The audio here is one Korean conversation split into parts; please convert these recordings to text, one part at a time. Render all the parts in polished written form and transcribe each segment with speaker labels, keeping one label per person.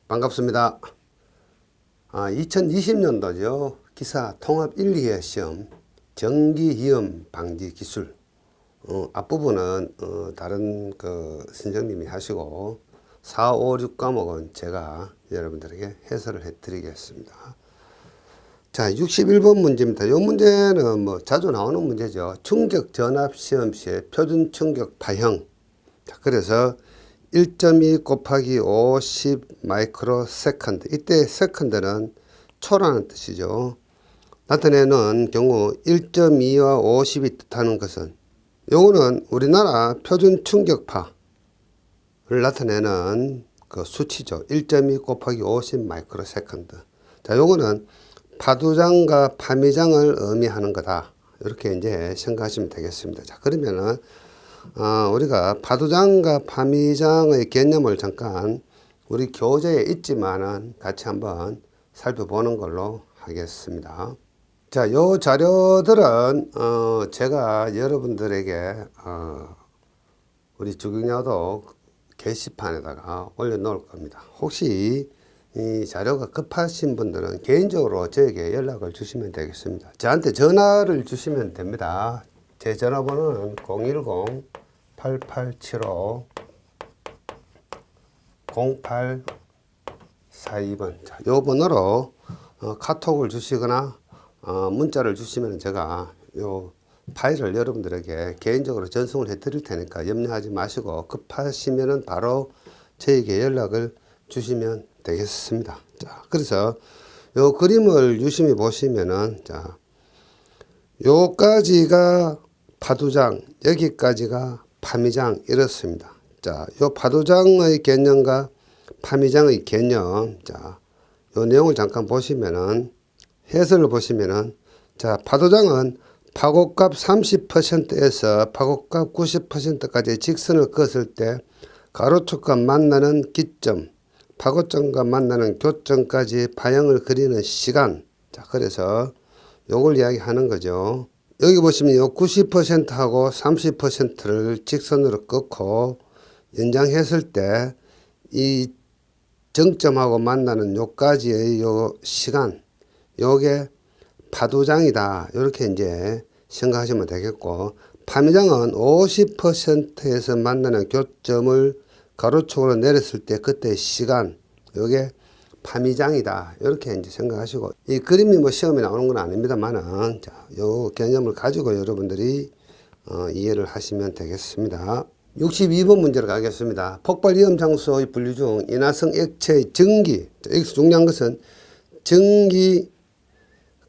Speaker 1: 반갑습니다. 2020년도죠. 기사 통합 1, 2회 시험 전기위험 방지 기술 앞부분은 다른 선생님이 하시고 4, 5, 6 과목은 제가 여러분들에게 해설을 해 드리겠습니다. 자, 61번 문제입니다. 이 문제는 자주 나오는 문제죠. 충격 전압 시험 시에 표준 충격 파형. 자, 그래서 1.2 곱하기 50 마이크로 세컨드. 이때 세컨드는 초라는 뜻이죠. 나타내는 경우 1.2와 50이 뜻하는 것은 요거는 우리나라 표준 충격파를 나타내는 그 수치죠. 1.2 곱하기 50 마이크로 세컨드. 자, 요거는 파두장과 파미장을 의미하는 거다. 이렇게 이제 생각하시면 되겠습니다. 자, 그러면은 우리가 파두장과 파미장의 개념을 잠깐 우리 교재에 있지만은 같이 한번 살펴보는 걸로 하겠습니다. 자, 요 자료들은 제가 여러분들에게 우리 주경야도 게시판에다가 올려 놓을 겁니다. 혹시 이 자료가 급하신 분들은 개인적으로 저에게 연락을 주시면 되겠습니다. 저한테 전화를 주시면 됩니다. 제 전화번호는 010-8875-0842번. 자, 요 번호로 카톡을 주시거나 문자를 주시면 제가 요 파일을 여러분들에게 개인적으로 전송을 해 드릴 테니까 염려하지 마시고 급하시면은 바로 저에게 연락을 주시면 되겠습니다. 자, 그래서 요 그림을 유심히 보시면은 자, 요까지가 파두장, 여기까지가 파미장 이렇습니다. 자, 요 파두장의 개념과 파미장의 개념, 자, 요 내용을 잠깐 보시면은 해설을 보시면은 자, 파두장은 파고값 30%에서 파고값 90%까지 직선을 그었을 때 가로축과 만나는 기점, 파고점과 만나는 교점까지 파형을 그리는 시간. 자, 그래서 요걸 이야기하는 거죠. 여기 보시면 요 90%하고 30%를 직선으로 꺾고 연장했을 때 이 정점하고 만나는 요까지의 요 시간, 요게 파두장이다. 이렇게 이제 생각하시면 되겠고, 파미장은 50%에서 만나는 교점을 가로축으로 내렸을 때 그때의 시간, 요게 파미장이다. 이렇게 이제 생각하시고, 이 그림이 시험에 나오는 건 아닙니다만은, 자, 요 개념을 가지고 여러분들이 이해를 하시면 되겠습니다. 62번 문제로 가겠습니다. 폭발 위험 장소의 분류 중 인화성 액체의 전기, 여기서 중요한 것은 전기,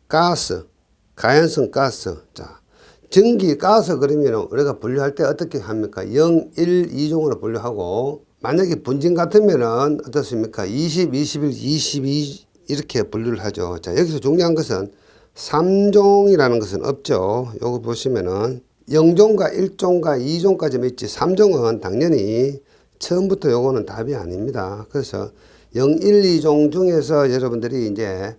Speaker 1: 가스, 가연성 가스. 자, 전기, 가스 그러면 우리가 분류할 때 어떻게 합니까? 0, 1, 2종으로 분류하고, 만약에 분진 같으면은 어떻습니까? 20, 21, 22 이렇게 분류를 하죠. 자, 여기서 중요한 것은 3종이라는 것은 없죠. 요거 보시면은 0종과 1종과 2종까지 있지 3종은 당연히 처음부터 요거는 답이 아닙니다. 그래서 0, 1, 2종 중에서 여러분들이 이제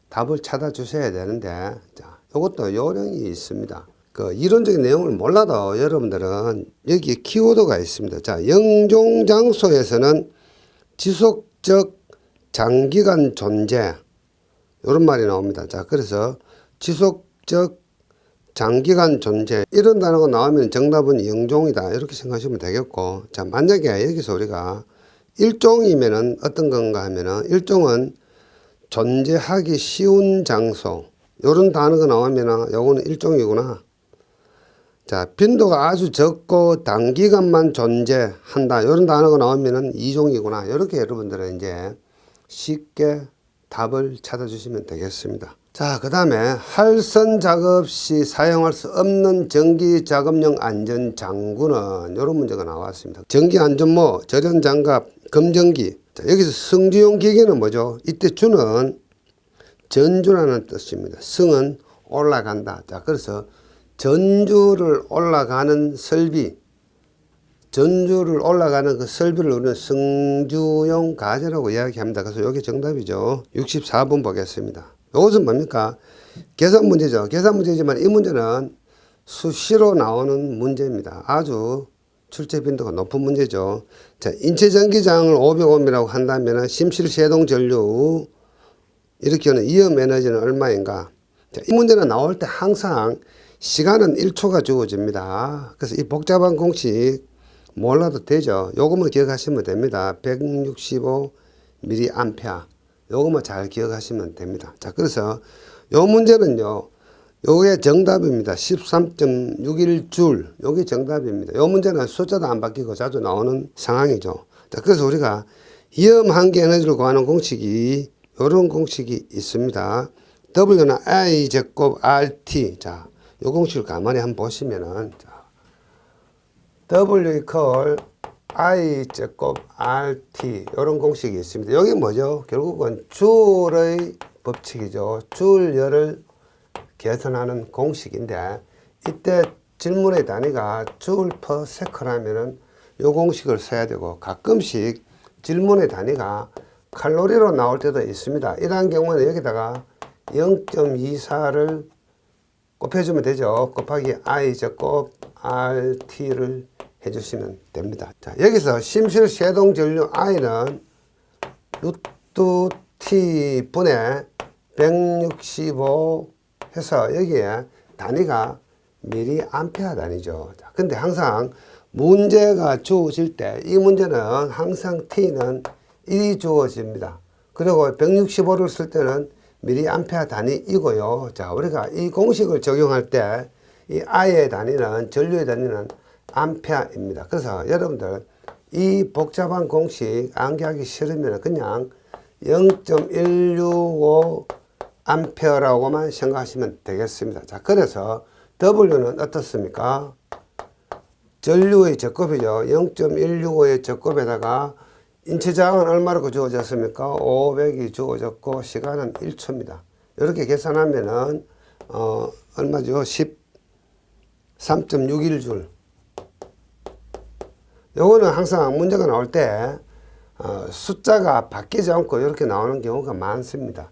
Speaker 1: 답을 찾아 주셔야 되는데, 자, 요것도 요령이 있습니다. 그 이론적인 내용을 몰라도 여러분들은 여기에 키워드가 있습니다. 자, 영종 장소에서는 지속적 장기간 존재, 이런 말이 나옵니다. 자, 그래서 지속적 장기간 존재, 이런 단어가 나오면 정답은 영종이다. 이렇게 생각하시면 되겠고, 자, 만약에 여기서 우리가 일종이면은 어떤 건가 하면은 일종은 존재하기 쉬운 장소, 이런 단어가 나오면 요거는 일종이구나. 자, 빈도가 아주 적고 단기간만 존재한다, 이런 단어가 나오면 이종이구나. 이렇게 여러분들은 이제 쉽게 답을 찾아주시면 되겠습니다. 자, 그 다음에 할선 작업 시 사용할 수 없는 전기 작업용 안전 장구는 이런 문제가 나왔습니다. 전기 안전모, 절연 장갑, 검전기. 자, 여기서 성주용 기계는 뭐죠? 이때 주는 전주라는 뜻입니다. 성은 올라간다. 자, 그래서 전주를 올라가는 설비, 전주를 올라가는 그 설비를 우리는 성주용 가제라고 이야기합니다. 그래서 이게 정답이죠. 64번 보겠습니다. 이것은 뭡니까? 계산 문제죠. 계산 문제지만 이 문제는 수시로 나오는 문제입니다. 아주 출제 빈도가 높은 문제죠. 자, 인체 전기장을 500옴이라고 한다면 심실 제동 전류 일으키는 위험 에너지는 얼마인가? 자, 이 문제는 나올 때 항상 시간은 1초가 주어집니다. 그래서 이 복잡한 공식 몰라도 되죠. 요것만 기억하시면 됩니다. 165 mA. 요것만 잘 기억하시면 됩니다. 자, 그래서 요 문제는요. 요게 정답입니다. 13.61줄. 요게 정답입니다. 요 문제는 숫자도 안 바뀌고 자주 나오는 상황이죠. 자, 그래서 우리가 위험 한계 에너지를 구하는 공식이 요런 공식이 있습니다. W는 I 제곱 RT. 자, 요 공식을 가만히 한번 보시면은, 자, W 이퀄 I 제곱 RT. 요런 공식이 있습니다. 여기 뭐죠? 결국은 줄의 법칙이죠. 줄열을 계산하는 공식인데, 이때 질문의 단위가 줄 퍼 세컨하면은 요 공식을 써야 되고, 가끔씩 질문의 단위가 칼로리로 나올 때도 있습니다. 이러한 경우는 여기다가 0.24를 곱해주면 되죠. 곱하기 I 제곱 RT를 해주시면 됩니다. 자, 여기서 심실 제동 전류 I는 루트 T 분의 165 해서 여기에 단위가 밀리암페어 단위죠. 자, 근데 항상 문제가 주어질 때 이 문제는 항상 T는 1이 주어집니다. 그리고 165를 쓸 때는 밀리암페어 단위이고요. 자, 우리가 이 공식을 적용할 때 이 I의 단위는, 전류의 단위는 암페어입니다. 그래서 여러분들 이 복잡한 공식 암기하기 싫으면 그냥 0.165 암페어라고만 생각하시면 되겠습니다. 자, 그래서 W는 어떻습니까? 전류의 제곱이죠. 0.165의 제곱에다가 인체자항은 얼마로 주어졌습니까? 500이 주어졌고 시간은 1초입니다. 이렇게 계산하면은 얼마죠? 13.61줄. 요거는 항상 문제가 나올 때 숫자가 바뀌지 않고 이렇게 나오는 경우가 많습니다.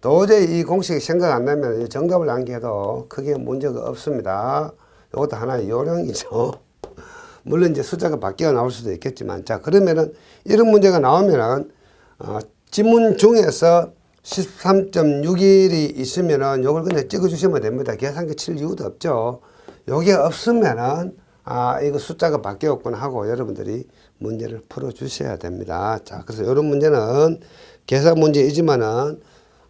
Speaker 1: 도저히 이 공식이 생각 안 나면 정답을 암기해도 크게 문제가 없습니다. 이것도 하나의 요령이죠. 물론 이제 숫자가 바뀌어 나올 수도 있겠지만, 자, 그러면은 이런 문제가 나오면은 지문 중에서 13.61이 있으면은 요걸 그냥 찍어 주시면 됩니다. 계산기 칠 이유도 없죠. 요게 없으면은 이거 숫자가 바뀌었구나 하고 여러분들이 문제를 풀어 주셔야 됩니다. 자, 그래서 이런 문제는 계산 문제이지만은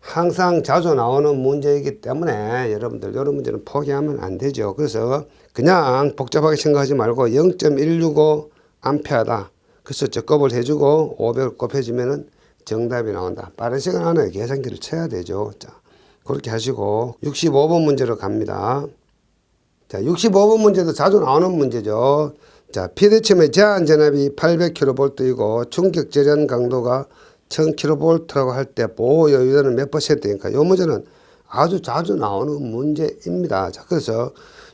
Speaker 1: 항상 자주 나오는 문제이기 때문에 여러분들 이런 문제는 포기하면 안 되죠. 그래서 그냥 복잡하게 생각하지 말고 0.165 암페어다. 그래서 적곱을 해주고 500을 곱해주면은 정답이 나온다. 빠른 시간 안에 계산기를 쳐야 되죠. 자, 그렇게 하시고 65번 문제로 갑니다. 자, 65번 문제도 자주 나오는 문제죠. 자, 비대칭의 제한 전압이 800kV이고 충격 절연 강도가 1000kV라고 할 때 보호 여유는 몇 %입니까? 이 문제는 아주 자주 나오는 문제입니다. 자, 그래서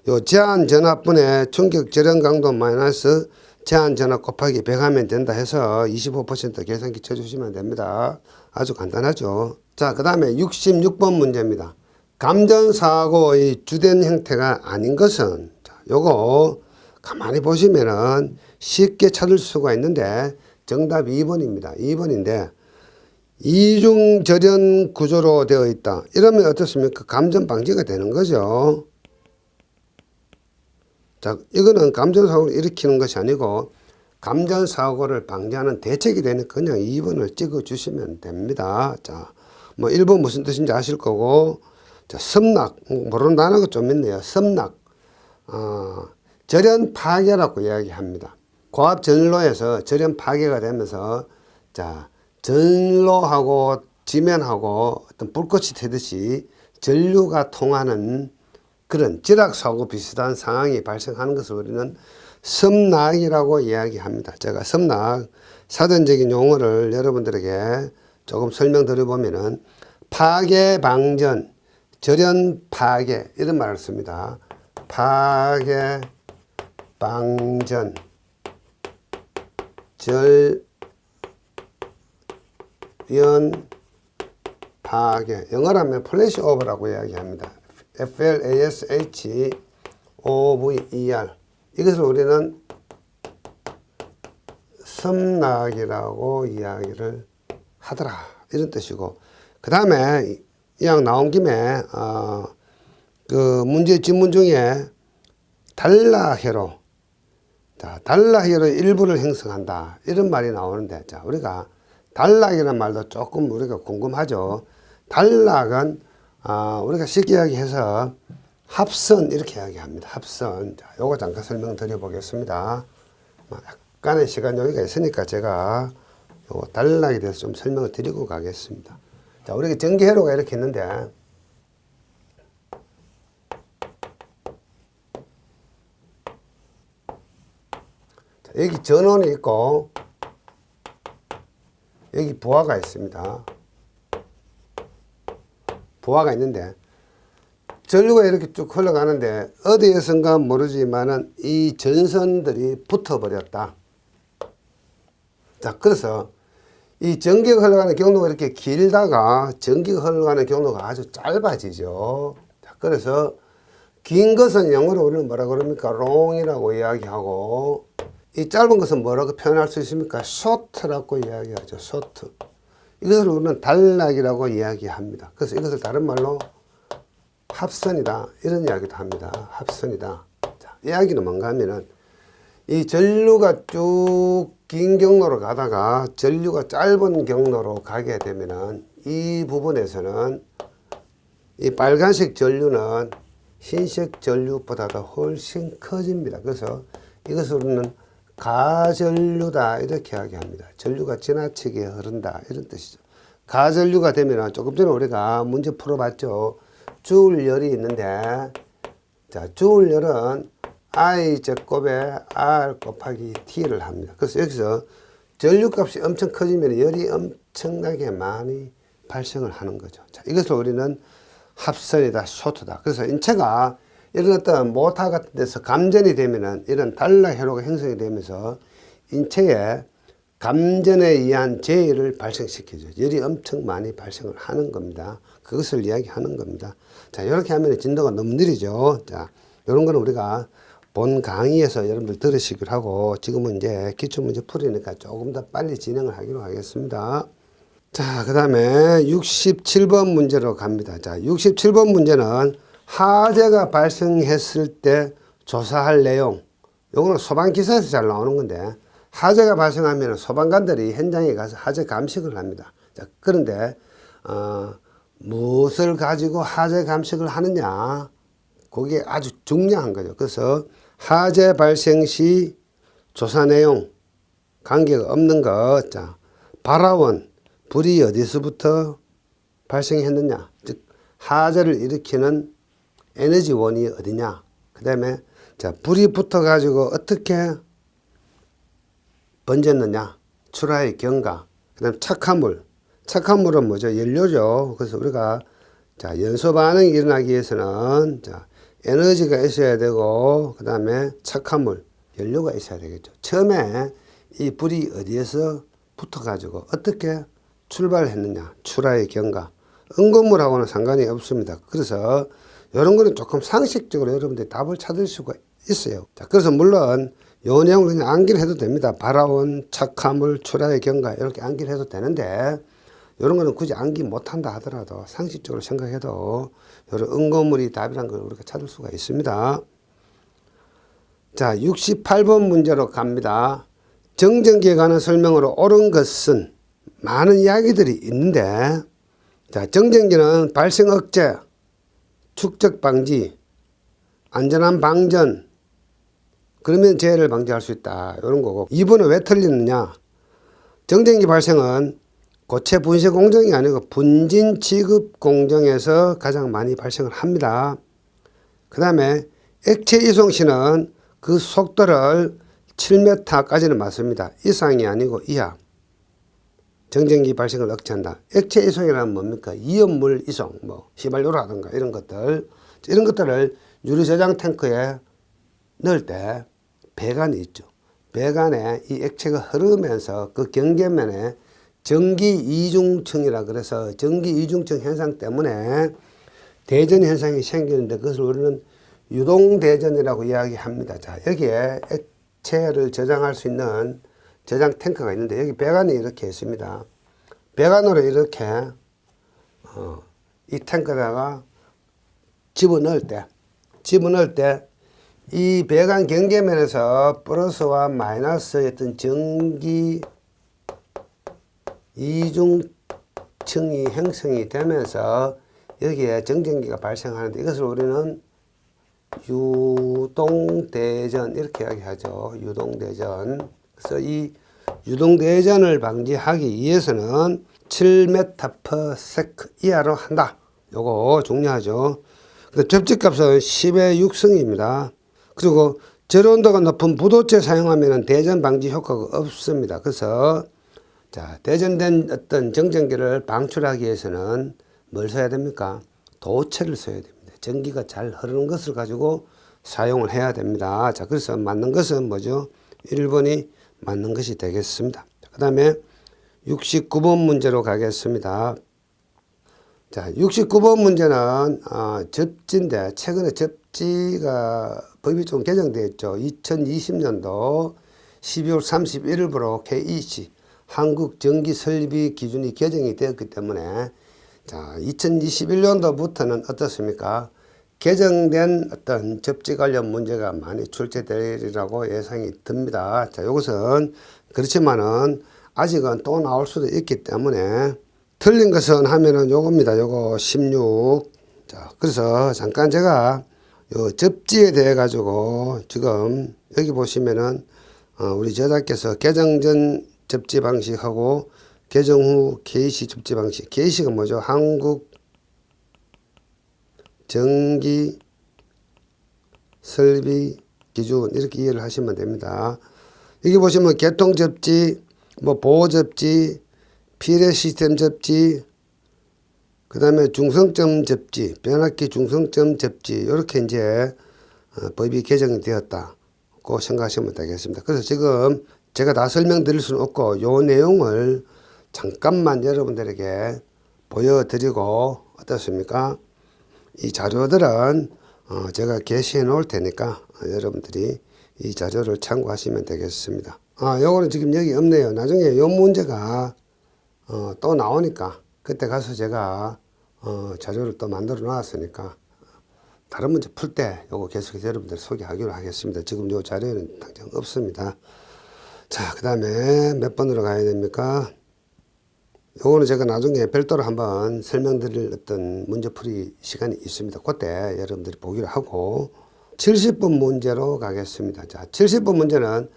Speaker 1: 요 제한 전압분의 충격 절연 강도 마이너스 제한 전압 곱하기 100 하면 된다 해서 25% 계산기 쳐주시면 됩니다. 아주 간단하죠. 자, 그 다음에 66번 문제입니다. 감전사고의 주된 형태가 아닌 것은, 자, 요거 가만히 보시면은 쉽게 찾을 수가 있는데 정답 2번입니다. 2번인데 이중 절연 구조로 되어 있다. 이러면 어떻습니까? 감전 방지가 되는 거죠. 자, 이거는 감전사고를 일으키는 것이 아니고 감전사고를 방지하는 대책이 되니까 그냥 2번을 찍어 주시면 됩니다. 자, 뭐 1번 무슨 뜻인지 아실 거고, 자, 섬락, 모르는 단어가 좀 있네요. 섬락, 절연 파괴라고 이야기합니다. 고압 전로에서 절연 파괴가 되면서, 자, 전로하고 지면하고 어떤 불꽃이 튀듯이 전류가 통하는 그런 지락사고 비슷한 상황이 발생하는 것을 우리는 섬락이라고 이야기합니다. 제가 섬락 사전적인 용어를 여러분들에게 조금 설명드려보면은 파괴 방전, 절연 파괴 이런 말을 씁니다. 파괴 방전, 절연 파괴. 영어라면 플래시 오버라고 이야기합니다. FLASHOVER. 이것을 우리는 섬락이라고 이야기를 하더라. 이런 뜻이고, 그 다음에 이왕 나온 김에 그 문제 지문 중에 달라해로, 자, 달라해로 일부를 형성한다 이런 말이 나오는데, 자, 우리가 단락이라는 말도 조금 우리가 궁금하죠. 단락은 우리가 쉽게 이야기해서 합선 이렇게 이야기합니다. 합선. 자, 요거 잠깐 설명드려 보겠습니다. 약간의 시간 여유가 있으니까 제가 요거 단락에 대해서 좀 설명을 드리고 가겠습니다. 자, 우리가 전개회로가 이렇게 있는데, 자, 여기 전원이 있고 여기 부하가 있습니다. 부하가 있는데 전류가 이렇게 쭉 흘러가는데 어디에선가 모르지만은 이 전선들이 붙어버렸다. 자, 그래서 이 전기가 흘러가는 경로가 이렇게 길다가 전기가 흘러가는 경로가 아주 짧아지죠. 자, 그래서 긴 것은 영어로 우리는 뭐라 그럽니까? 롱이라고 이야기하고, 이 짧은 것은 뭐라고 표현할 수 있습니까? 쇼트라고 이야기하죠. 쇼트. 이것을 우리는 단락이라고 이야기합니다. 그래서 이것을 다른 말로 합선이다 이런 이야기도 합니다. 합선이다. 자, 이야기는 뭔가 하면은 이 전류가 쭉 긴 경로로 가다가 전류가 짧은 경로로 가게 되면은 이 부분에서는 이 빨간색 전류는 흰색 전류보다도 훨씬 커집니다. 그래서 이것을 우리는 가전류다 이렇게 이야기합니다. 전류가 지나치게 흐른다 이런 뜻이죠. 가전류가 되면 조금 전에 우리가 문제 풀어봤죠. 주울열이 있는데, 자, 주울열은 I 제곱에 R 곱하기 T를 합니다. 그래서 여기서 전류값이 엄청 커지면 열이 엄청나게 많이 발생을 하는 거죠. 자, 이것을 우리는 합선이다, 쇼트다. 그래서 인체가 이런 어떤 모터 같은 데서 감전이 되면은 이런 단락 회로가 형성이 되면서 인체에 감전에 의한 재해를 발생시키죠. 열이 엄청 많이 발생을 하는 겁니다. 그것을 이야기하는 겁니다. 자, 이렇게 하면 진도가 너무 느리죠. 자, 이런 거는 우리가 본 강의에서 여러분들 들으시기로 하고, 지금은 이제 기출문제 풀이니까 조금 더 빨리 진행을 하기로 하겠습니다. 자, 그 다음에 67번 문제로 갑니다. 자, 67번 문제는 화재가 발생했을 때 조사할 내용. 요거는 소방기사에서 잘 나오는 건데, 화재가 발생하면 소방관들이 현장에 가서 화재 감식을 합니다. 자, 그런데 무엇을 가지고 화재 감식을 하느냐, 그게 아주 중요한 거죠. 그래서 화재 발생 시 조사 내용 관계가 없는 것. 자, 발화원, 불이 어디서부터 발생했느냐, 즉 화재를 일으키는 에너지원이 어디냐. 그 다음에 자, 불이 붙어 가지고 어떻게 번졌느냐, 출하의 경과. 그 다음 착화물. 착화물은 뭐죠? 연료죠. 그래서 우리가 자, 연소 반응이 일어나기 위해서는 자, 에너지가 있어야 되고, 그 다음에 착화물, 연료가 있어야 되겠죠. 처음에 이 불이 어디에서 붙어 가지고 어떻게 출발했느냐, 출하의 경과. 응고물하고는 상관이 없습니다. 그래서 이런 거는 조금 상식적으로 여러분들이 답을 찾을 수가 있어요. 자, 그래서 물론 요 내용을 그냥 암기를 해도 됩니다. 발화원, 착화물, 출하의 경과 이렇게 암기를 해도 되는데, 이런 거는 굳이 암기 못한다 하더라도 상식적으로 생각해도 이런 응고물이 답이라는 걸 우리가 찾을 수가 있습니다. 자, 68번 문제로 갑니다. 정전기에 관한 설명으로 옳은 것은 많은 이야기들이 있는데, 자, 정전기는 발생 억제, 축적 방지, 안전한 방전, 그러면 재해를 방지할 수 있다 이런 거고, 2번은 왜 틀리느냐. 정전기 발생은 고체 분쇄 공정이 아니고 분진 지급 공정에서 가장 많이 발생을 합니다. 그 다음에 액체 이송 시는 그 속도를 7m까지는 맞습니다. 이상이 아니고 이하. 정전기 발생을 억제한다. 액체 이송이란 뭡니까? 이온물 이송, 뭐 휘발유라든가 이런 것들을 유리 저장 탱크에 넣을 때 배관이 있죠. 배관에 이 액체가 흐르면서 그 경계면에 전기 이중층이라 그래서 전기 이중층 현상 때문에 대전 현상이 생기는데, 그것을 우리는 유동대전이라고 이야기합니다. 자, 여기에 액체를 저장할 수 있는 저장 탱크가 있는데 여기 배관이 이렇게 있습니다. 배관으로 이렇게 이 탱크에다가 집어넣을 때 이 배관 경계면에서 플러스와 마이너스의 어떤 전기 이중층이 형성이 되면서 여기에 정전기가 발생하는데 이것을 우리는 유동대전 이렇게 이야기하죠. 유동대전. 그래서 이 유동대전을 방지하기 위해서는 7m/s 이하로 한다. 요거 중요하죠. 접지값은 10의 6승입니다. 그리고 절온도가 높은 부도체 사용하면 대전 방지 효과가 없습니다. 그래서 자, 대전된 어떤 정전기를 방출하기 위해서는 뭘 써야 됩니까? 도체를 써야 됩니다. 전기가 잘 흐르는 것을 가지고 사용을 해야 됩니다. 자, 그래서 맞는 것은 뭐죠? 1번이 맞는 것이 되겠습니다. 그 다음에 69번 문제로 가겠습니다. 자, 69번 문제는 접지인데 최근에 접지가 법이 좀 개정되어 있죠. 2020년도 12월 31일부로 KEC 한국전기설비 기준이 개정이 되었기 때문에 자, 2021년도부터는 어떻습니까? 개정된 어떤 접지 관련 문제가 많이 출제되리라고 예상이 듭니다. 자, 이것은 그렇지만은 아직은 또 나올 수도 있기 때문에 틀린 것은 하면은 요겁니다. 요거 16. 자, 그래서 잠깐 제가 요 접지에 대해 가지고 지금 여기 보시면은 우리 저자께서 개정 전 접지 방식하고 개정 후 KEC 접지 방식. KEC가 뭐죠? 한국 전기 설비 기준 이렇게 이해를 하시면 됩니다. 여기 보시면 개통 접지, 뭐 보호 접지, 피레 시스템 접지, 그 다음에 중성점 접지, 변압기 중성점 접지 이렇게 이제 법이 개정이 되었다고 생각하시면 되겠습니다. 그래서 지금 제가 다 설명드릴 수는 없고 요 내용을 잠깐만 여러분들에게 보여드리고 어떻습니까? 이 자료들은 제가 게시해 놓을 테니까 여러분들이 이 자료를 참고하시면 되겠습니다. 요거는 지금 여기 없네요. 나중에 요 문제가 또 나오니까 그때 가서 제가 자료를 또 만들어 놨으니까 다른 문제 풀 때 요거 계속해서 여러분들 소개하기로 하겠습니다. 지금 요 자료에는 당장 없습니다. 자, 그 다음에 몇 번으로 가야 됩니까? 요거는 제가 나중에 별도로 한번 설명드릴 어떤 문제풀이 시간이 있습니다. 그때 여러분들이 보기로 하고 70번 문제로 가겠습니다. 자, 70번 문제는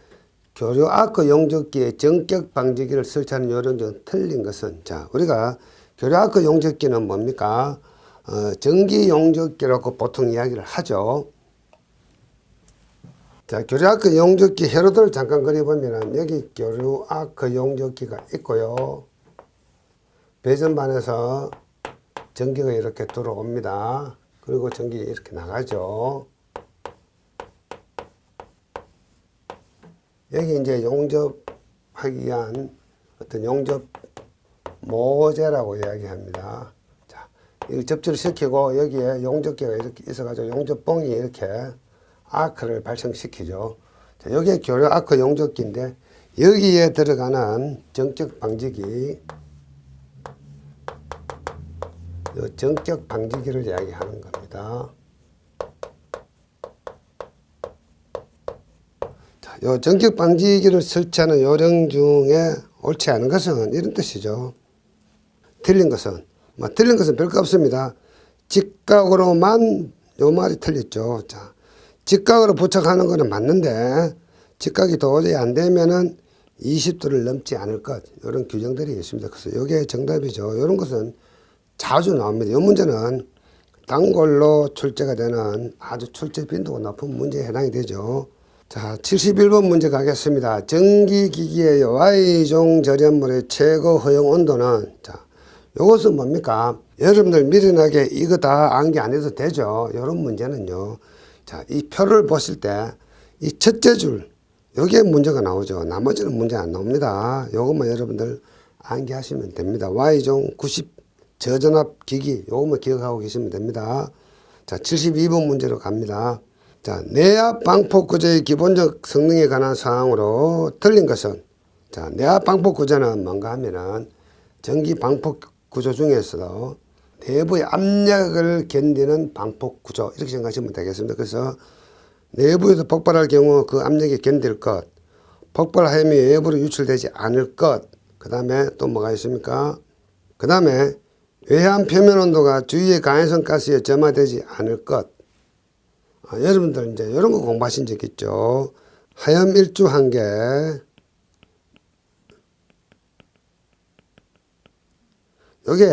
Speaker 1: 교류 아크 용접기에 전격 방지기를 설치하는 요령 중 틀린 것은 자, 우리가 교류 아크 용접기는 뭡니까? 전기 용접기라고 보통 이야기를 하죠. 자, 교류 아크 용접기 회로도를 잠깐 그려보면 여기 교류 아크 용접기가 있고요. 배전반에서 전기가 이렇게 들어옵니다. 그리고 전기 이렇게 나가죠. 여기 이제 용접하기 위한 어떤 용접 모재라고 이야기합니다. 자, 이 접지를 시키고 여기에 용접기가 이렇게 있어가지고 용접봉이 이렇게 아크를 발생시키죠. 자, 여기에 교류 아크 용접기인데 여기에 들어가는 정적 방지기, 이 정적 방지기를 이야기하는 겁니다. 자, 이 정적 방지기를 설치하는 요령 중에 옳지 않은 것은 이런 뜻이죠. 틀린 것은 틀린 것은 별거 없습니다. 직각으로만 요 말이 틀렸죠. 자, 직각으로 부착하는 것은 맞는데 직각이 도저히 안 되면은 20도를 넘지 않을 것, 이런 규정들이 있습니다. 그래서 이게 정답이죠. 이런 것은 자주 나옵니다. 이 문제는 단골로 출제가 되는 아주 출제 빈도가 높은 문제에 해당이 되죠. 자, 71번 문제 가겠습니다. 전기기기의 Y종 절연물의 최고 허용 온도는 자, 이것은 뭡니까? 여러분들 미련하게 이거 다 암기 안 해도 되죠. 이런 문제는요. 자, 이 표를 보실 때 이 첫째 줄 여기에 문제가 나오죠. 나머지는 문제 안 나옵니다. 이것만 여러분들 암기하시면 됩니다. Y종 90 저전압 기기 요것만 기억하고 계시면 됩니다. 자, 72번 문제로 갑니다. 자, 내압 방폭 구조의 기본적 성능에 관한 사항으로 틀린 것은 자, 내압 방폭 구조는 뭔가 하면은 전기 방폭 구조 중에서도 내부의 압력을 견디는 방폭 구조 이렇게 생각하시면 되겠습니다. 그래서 내부에서 폭발할 경우 그 압력에 견딜 것, 폭발하염이 외부로 유출되지 않을 것, 그 다음에 또 뭐가 있습니까? 그 다음에 외환 표면 온도가 주위의 가연성 가스에 점화되지 않을 것. 여러분들 이제 이런 거 공부하신 적 있죠? 하염 일주 한계, 요게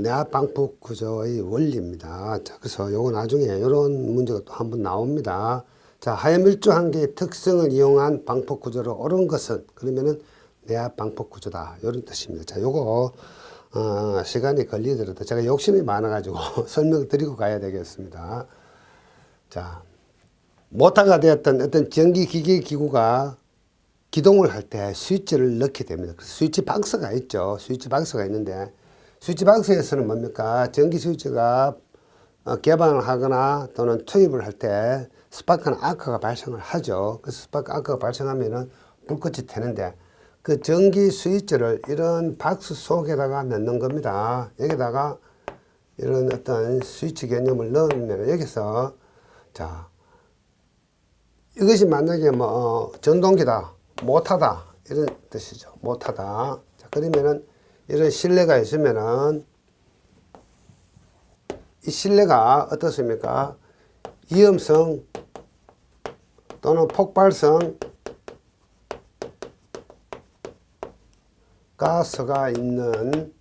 Speaker 1: 내압 방폭 구조의 원리입니다. 자, 그래서 요거 나중에 이런 문제가 또 한번 나옵니다. 자, 하염 일주 한계의 특성을 이용한 방폭 구조로 옳은 것은 그러면은 내압 방폭 구조다 이런 뜻입니다. 자, 요거 시간이 걸리더라도 제가 욕심이 많아가지고 설명드리고 가야 되겠습니다. 자, 모터가 되었던 어떤 전기기기 기구가 기동을 할 때 스위치를 넣게 됩니다. 그래서 스위치 박스가 있죠. 스위치 박스가 있는데 스위치 박스에서는 뭡니까? 전기 스위치가 개방을 하거나 또는 투입을 할 때 스파크나 아크가 발생을 하죠. 그래서 스파크 아크가 발생하면은 불꽃이 튀는데 그 전기 스위치를 이런 박스 속에다가 넣는 겁니다. 여기다가 이런 어떤 스위치 개념을 넣으면 여기서 자, 이것이 만약에 뭐 전동기다, 못하다 이런 뜻이죠. 못하다. 자, 그러면은 이런 실내가 있으면은 이 실내가 어떻습니까? 위험성 또는 폭발성 가스가 있는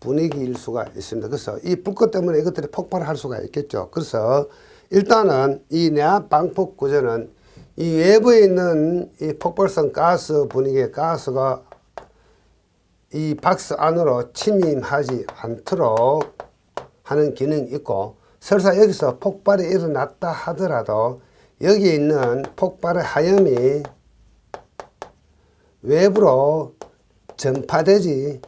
Speaker 1: 분위기일 수가 있습니다. 그래서 이 불꽃 때문에 이것들이 폭발할 수가 있겠죠. 그래서 일단은 이 내압 방폭 구조는 이 외부에 있는 이 폭발성 가스 분위기의 가스가 이 박스 안으로 침입하지 않도록 하는 기능이 있고, 설사 여기서 폭발이 일어났다 하더라도 여기 있는 폭발의 하염이 외부로 전파되지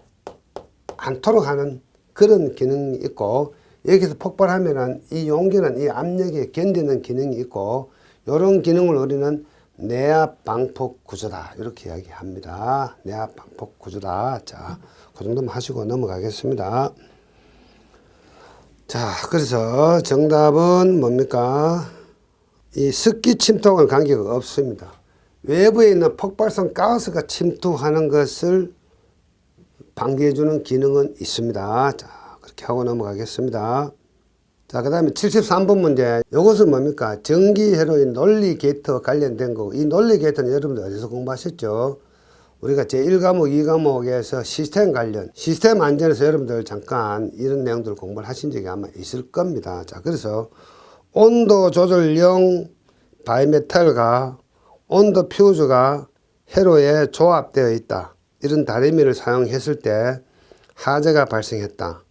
Speaker 1: 않도록 하는 그런 기능이 있고, 여기서 폭발하면은 이 용기는 이 압력에 견디는 기능이 있고, 이런 기능을 우리는 내압 방폭 구조다 이렇게 이야기합니다. 내압 방폭 구조다. 자, 그 정도만 하시고 넘어가겠습니다. 자, 그래서 정답은 뭡니까? 이 습기 침투하고는 관계가 없습니다. 외부에 있는 폭발성 가스가 침투하는 것을 방지해주는 기능은 있습니다. 자, 그렇게 하고 넘어가겠습니다. 자, 그 다음에 73번 문제. 이것은 뭡니까? 전기회로의 논리 게이트와 관련된 거고, 이 논리 게이트는 여러분들 어디서 공부하셨죠? 우리가 제1과목, 2과목에서 시스템 관련, 시스템 안전에서 여러분들 잠깐 이런 내용들을 공부를 하신 적이 아마 있을 겁니다. 자, 그래서 온도 조절용 바이메탈과 온도 퓨즈가 회로에 조합되어 있다. 이런 다리미를 사용했을 때 화재가 발생했다.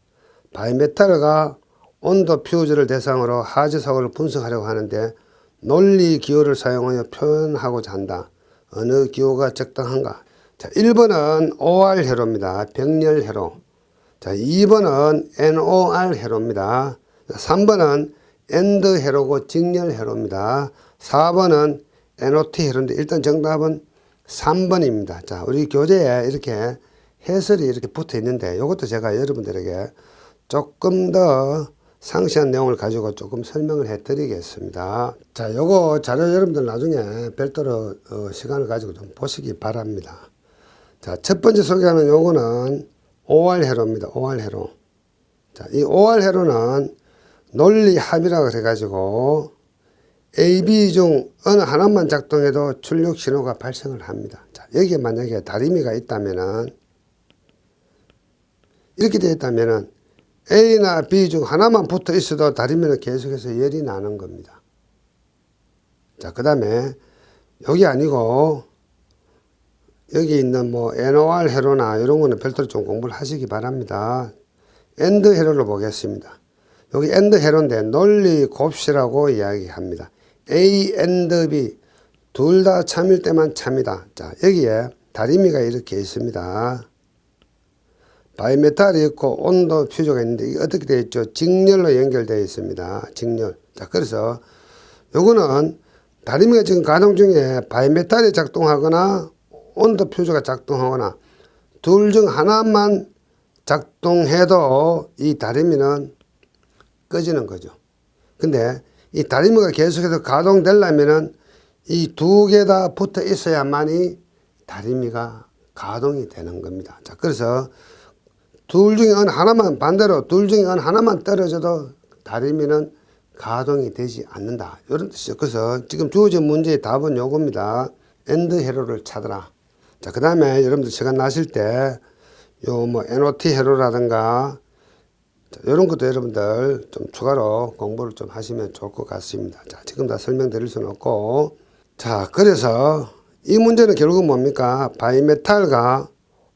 Speaker 1: 바이메탈과 온도 퓨즈를 대상으로 화재 사고를 분석하려고 하는데 논리 기호를 사용하여 표현하고자 한다. 어느 기호가 적당한가? 자, 1번은 OR 회로입니다. 병렬 회로. 자, 2번은 NOR 회로입니다. 3번은 엔드 회로고 직렬 회로입니다. 4번은 NOT 회로인데 일단 정답은 3번입니다. 자, 우리 교재에 이렇게 해설이 이렇게 붙어 있는데 이것도 제가 여러분들에게 조금 더 상세한 내용을 가지고 조금 설명을 해 드리겠습니다. 자, 요거 자료 여러분들 나중에 별도로 시간을 가지고 좀 보시기 바랍니다. 자, 첫 번째 소개하는 요거는 OR 회로입니다. OR 회로. 자, 이 OR 회로는 논리 합이라고 해가지고 A, B 중 어느 하나만 작동해도 출력 신호가 발생을 합니다. 자, 여기에 만약에 다리미가 있다면은 이렇게 되어 있다면은 A나 B 중 하나만 붙어 있어도 다리미는 계속해서 열이 나는 겁니다. 자, 그 다음에 여기 아니고 여기 있는 뭐 NOR 회로나 이런 거는 별도로 좀 공부를 하시기 바랍니다. 엔드 회로를 보겠습니다. 여기 엔드 회로인데 논리 곱시라고 이야기합니다. A and B 둘 다 참일 때만 참이다. 자, 여기에 다리미가 이렇게 있습니다. 바이메탈이 있고 온도 퓨즈가 있는데 이게 어떻게 되어 있죠? 직렬로 연결되어 있습니다. 직렬. 자, 그래서 요거는 다리미가 지금 가동 중에 바이메탈이 작동하거나 온도 퓨즈가 작동하거나 둘 중 하나만 작동해도 이 다리미는 꺼지는 거죠. 근데 이 다리미가 계속해서 가동되려면은 이 두 개 다 붙어 있어야만이 다리미가 가동이 되는 겁니다. 자, 그래서 둘 중에 어느 하나만, 반대로 둘 중에 어느 하나만 떨어져도 다리미는 가동이 되지 않는다, 이런 뜻이죠. 그래서 지금 주어진 문제의 답은 요겁니다. 엔드 회로를 찾아라. 자, 그 다음에 여러분들 시간 나실 때 요 뭐 NOT 회로라든가 이런 것도 여러분들 좀 추가로 공부를 좀 하시면 좋을 것 같습니다. 자, 지금 다 설명드릴 수는 없고, 자, 그래서 이 문제는 결국은 뭡니까? 바이메탈과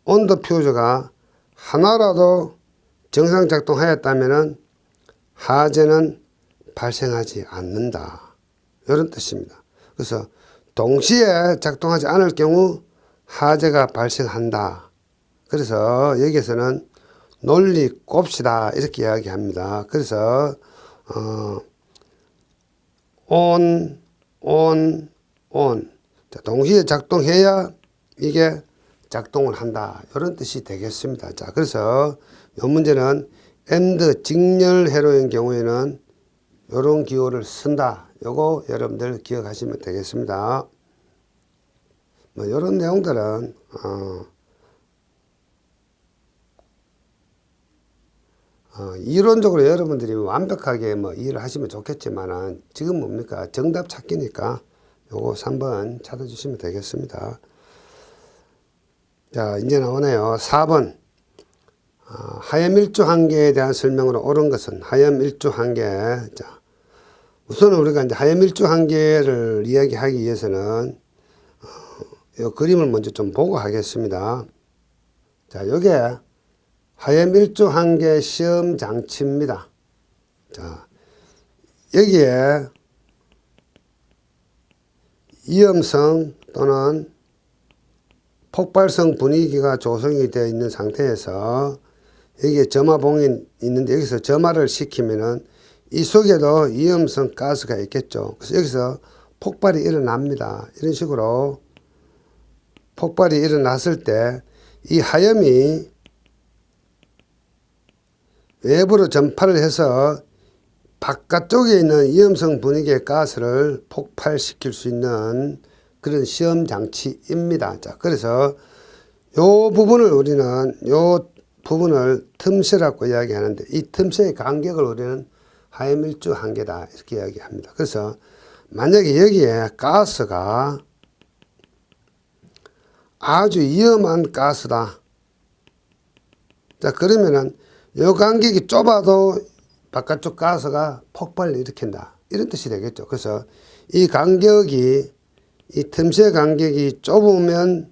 Speaker 1: 온도 퓨즈가 하나라도 정상 작동하였다면은 하재는 발생하지 않는다, 이런 뜻입니다. 그래서 동시에 작동하지 않을 경우 하재가 발생한다. 그래서 여기에서는 논리 곱시다, 이렇게 이야기합니다. 그래서 자, 동시에 작동해야 이게 작동을 한다, 이런 뜻이 되겠습니다. 자, 그래서 이 문제는 엔드 직렬 회로인 경우에는 이런 기호를 쓴다. 요거 여러분들 기억하시면 되겠습니다. 뭐 이런 내용들은 이론적으로 여러분들이 완벽하게 뭐 이해를 하시면 좋겠지만은 지금 뭡니까? 정답 찾기니까 요거 3번 찾아주시면 되겠습니다. 자, 이제 나오네요. 4번. 하염일조 한계에 대한 설명으로 옳은 것은 하염일조 한계. 자, 우선은 우리가 이제 하염일조 한계를 이야기하기 위해서는 이 그림을 먼저 좀 보고 하겠습니다. 자, 요게 하염일조 한계 시험 장치입니다. 자, 여기에 위험성 또는 폭발성 분위기가 조성이 되어 있는 상태에서 여기에 점화봉이 있는데 여기서 점화를 시키면은 이 속에도 위험성 가스가 있겠죠. 그래서 여기서 폭발이 일어납니다. 이런 식으로 폭발이 일어났을 때 이 하염이 외부로 전파를 해서 바깥쪽에 있는 위험성 분위기의 가스를 폭발시킬 수 있는 그런 시험 장치입니다. 자, 그래서 요 부분을 우리는 요 부분을 틈새라고 이야기하는데 이 틈새의 간격을 우리는 하염일조 한계다, 이렇게 이야기합니다. 그래서 만약에 여기에 가스가 아주 위험한 가스다. 자, 그러면은 요 간격이 좁아도 바깥쪽 가스가 폭발을 일으킨다, 이런 뜻이 되겠죠. 그래서 이 간격이, 이 틈새 간격이 좁으면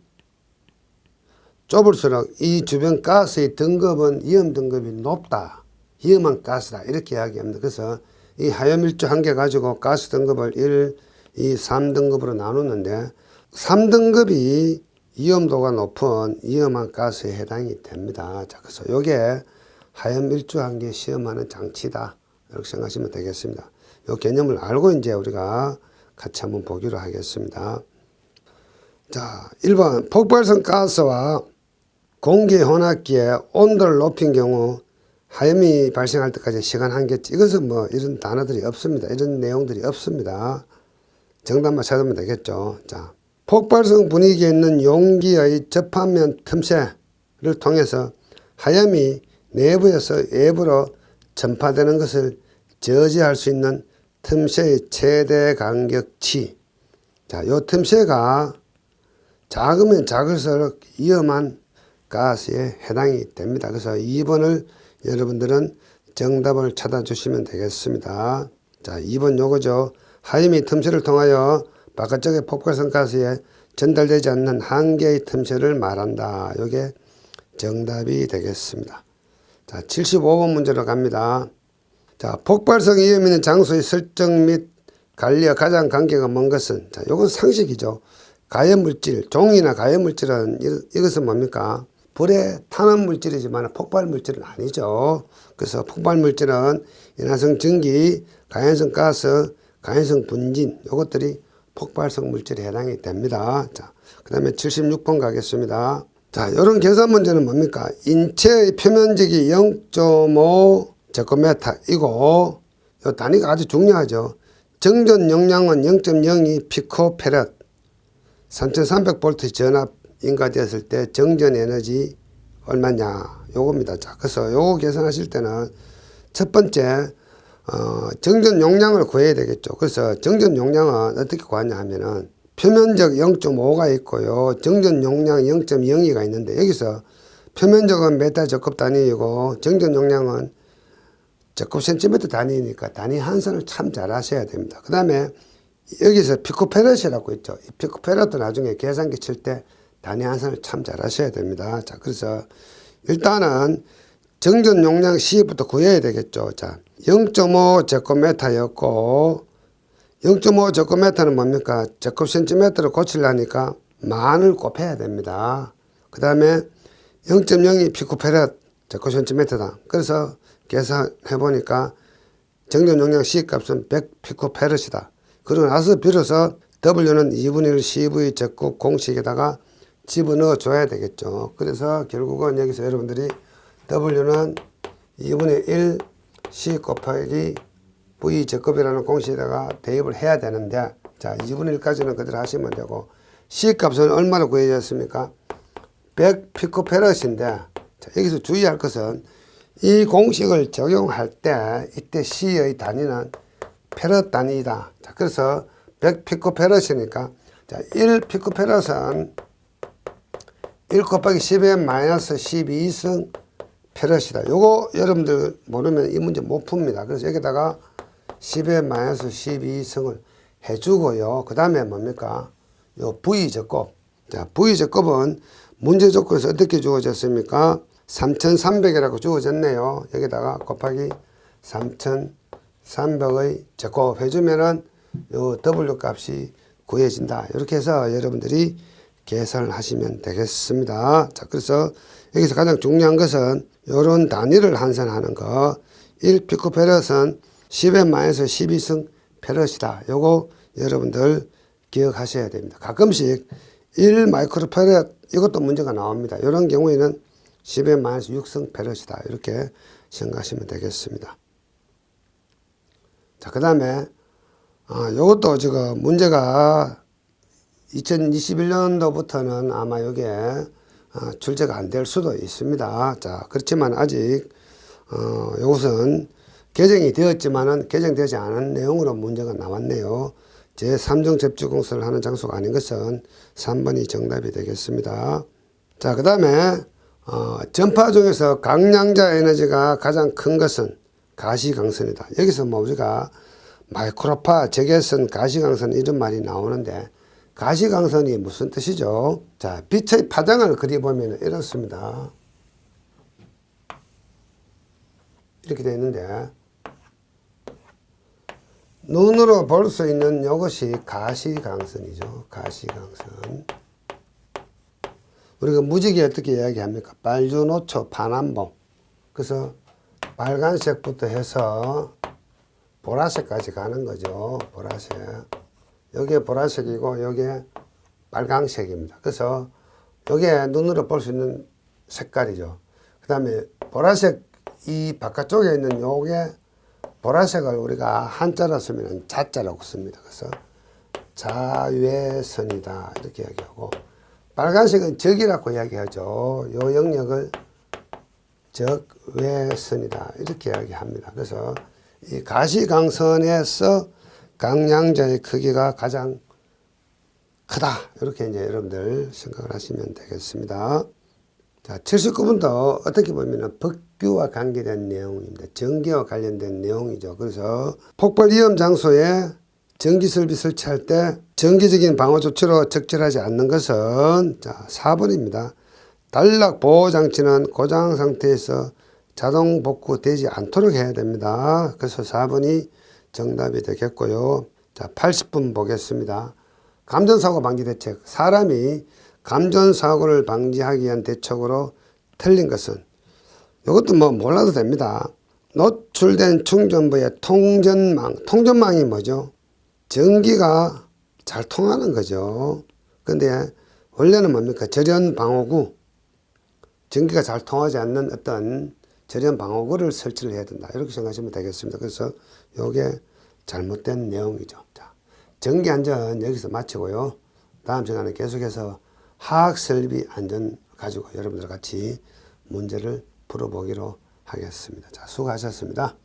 Speaker 1: 좁을수록 이 주변 가스의 등급은 위험 등급이 높다, 위험한 가스다, 이렇게 이야기합니다. 그래서 이 하염일조 한계 가지고 가스 등급을 1, 2, 3등급으로 나누는데 3등급이 위험도가 높은 위험한 가스에 해당이 됩니다. 자, 그래서 요게 하염일조 한계 시험하는 장치다, 이렇게 생각하시면 되겠습니다. 요 개념을 알고 이제 우리가 같이 한번 보기로 하겠습니다. 자, 1번 폭발성 가스와 공기 혼합기에 온도를 높인 경우 하염이 발생할 때까지 시간 한계치. 이것은 뭐 이런 단어들이 없습니다. 이런 내용들이 없습니다. 정답만 찾으면 되겠죠. 자, 폭발성 분위기에 있는 용기의 접합면 틈새를 통해서 하염이 내부에서 외부로 전파되는 것을 저지할 수 있는 틈새의 최대 간격치. 자, 요 틈새가 작으면 작을수록 위험한 가스에 해당이 됩니다. 그래서 2번을 여러분들은 정답을 찾아주시면 되겠습니다. 자, 2번 요거죠. 하염이 틈새를 통하여 바깥쪽의 폭발성 가스에 전달되지 않는 한계의 틈새를 말한다. 요게 정답이 되겠습니다. 자, 75번 문제로 갑니다. 자, 폭발성 위험 있는 장소의 설정 및 관리와 가장 관계가 먼 것은, 자, 요건 상식이죠. 가해물질, 종이나 가해물질은 이것은 뭡니까? 불에 타는 물질이지만 폭발 물질은 아니죠. 그래서 폭발 물질은 인화성 전기, 가연성 가스, 가연성 분진, 요것들이 폭발성 물질에 해당이 됩니다. 자, 그 다음에 76번 가겠습니다. 자, 이런 계산 문제는 뭡니까? 인체의 표면적이 0.5 제곱미터이고, 이 단위가 아주 중요하죠. 정전 용량은 0.02 피코페럿, 3300V 전압 인가되었을 때 정전 에너지 얼마냐, 요겁니다. 자, 그래서 요거 계산하실 때는 첫 번째, 정전 용량을 구해야 되겠죠. 그래서 정전 용량은 어떻게 구하냐 하면은 표면적 0.5가 있고요. 정전 용량 0.02가 있는데, 여기서 표면적은 메타 제곱 단위이고 정전 용량은 제곱 센티미터 단위니까 단위 환산을 참 잘 하셔야 됩니다. 그 다음에 여기서 피코페럿이라고 있죠. 이 피코페럿도 나중에 계산기 칠 때 단위 환산을 참 잘 하셔야 됩니다. 자, 그래서 일단은 정전 용량 C부터 구해야 되겠죠. 자, 0.5 제곱미터였고, 0.5 제곱미터는 뭡니까? 제곱 센티미터로 고치려니까 만을 곱해야 됩니다. 그 다음에 0.02 피코페럿 제곱 센티미터당. 그래서 계산해 보니까 정전 용량 C 값은 100 피코페럿이다. 그러고 나서 비로소 W는 2분의 1 CV 제곱 공식에다가 집어넣어 줘야 되겠죠. 그래서 결국은 여기서 여러분들이 W는 2분의 1 C 곱하기 V 제곱이라는 공식에다가 대입을 해야 되는데, 자, 2분의 1까지는 그대로 하시면 되고, C 값은 얼마로 구해졌습니까? 100 피코페럿인데, 자, 여기서 주의할 것은 이 공식을 적용할 때 이때 C의 단위는 페럿 단위이다. 자, 그래서 100 피코페럿이니까, 자, 1 피코페럿은 1 곱하기 10의 마이너스 12승 페럿이다. 요거 여러분들 모르면 이 문제 못 풉니다. 그래서 여기다가 10의 마이너스 12승을 해주고요. 그 다음에 뭡니까? 요 V제곱. 자, V제곱은 문제 조건에서 어떻게 주어졌습니까? 3300이라고 주어졌네요. 여기다가 곱하기 3300의 제곱 해주면은 요 W 값이 구해진다. 이렇게 해서 여러분들이 계산을 하시면 되겠습니다. 자, 그래서 여기서 가장 중요한 것은 요런 단위를 환산하는 거. 1 피코페럿은 10의 마이너스 12승 페럿이다. 요거 여러분들 기억하셔야 됩니다. 가끔씩 1 마이크로페럿 이것도 문제가 나옵니다. 이런 경우에는 10의 마이너스 6승 페럿이다. 이렇게 생각하시면 되겠습니다. 자, 그 다음에 요것도 지금 문제가 2021년도부터는 아마 이게 출제가 안 될 수도 있습니다. 자, 그렇지만 아직 이것은 개정이 되었지만은 개정되지 않은 내용으로 문제가 나왔네요. 제3종 접주공사를 하는 장소가 아닌 것은 3번이 정답이 되겠습니다. 자, 그 다음에 전파 중에서 강량자 에너지가 가장 큰 것은 가시광선이다. 여기서 뭐 우리가 마이크로파, 적외선, 가시광선 이런 말이 나오는데, 가시광선이 무슨 뜻이죠? 자, 빛의 파장을 그려보면 이렇습니다. 이렇게 되어 있는데, 눈으로 볼 수 있는 이것이 가시광선이죠. 가시광선. 우리가 무지개 어떻게 이야기합니까? 빨주노초 파남보. 그래서 빨간색부터 해서 보라색까지 가는 거죠. 보라색. 여기에 보라색이고 여기에 빨강색입니다. 그래서 여기에 눈으로 볼 수 있는 색깔이죠. 그 다음에 보라색 이 바깥쪽에 있는 요게 보라색을 우리가 한자로 쓰면 자자라고 씁니다. 그래서 자외선이다 이렇게 이야기하고, 빨간색은 적이라고 이야기하죠. 요 영역을 적외선이다 이렇게 이야기합니다. 그래서 이 가시광선에서 강량자의 크기가 가장 크다. 이렇게 이제 여러분들 생각을 하시면 되겠습니다. 자, 79번도 어떻게 보면 법규와 관계된 내용입니다. 전기와 관련된 내용이죠. 그래서 폭발 위험 장소에 전기 설비 설치할 때 정기적인 방어 조치로 적절하지 않는 것은, 자, 4번입니다. 단락 보호 장치는 고장 상태에서 자동 복구되지 않도록 해야 됩니다. 그래서 4번이 정답이 되겠고요. 자, 80분 보겠습니다. 감전사고 방지 대책. 사람이 감전사고를 방지하기 위한 대책으로 틀린 것은, 이것도 뭐 몰라도 됩니다. 노출된 충전부의 통전망. 통전망이 뭐죠? 전기가 잘 통하는 거죠. 근데 원래는 뭡니까? 절연 방어구, 전기가 잘 통하지 않는 어떤 절연 방어구를 설치를 해야 된다. 이렇게 생각하시면 되겠습니다. 그래서 요게 잘못된 내용이죠. 자, 전기 안전 여기서 마치고요. 다음 시간에 계속해서 화학 설비 안전 가지고 여러분들 같이 문제를 풀어보기로 하겠습니다. 자, 수고하셨습니다.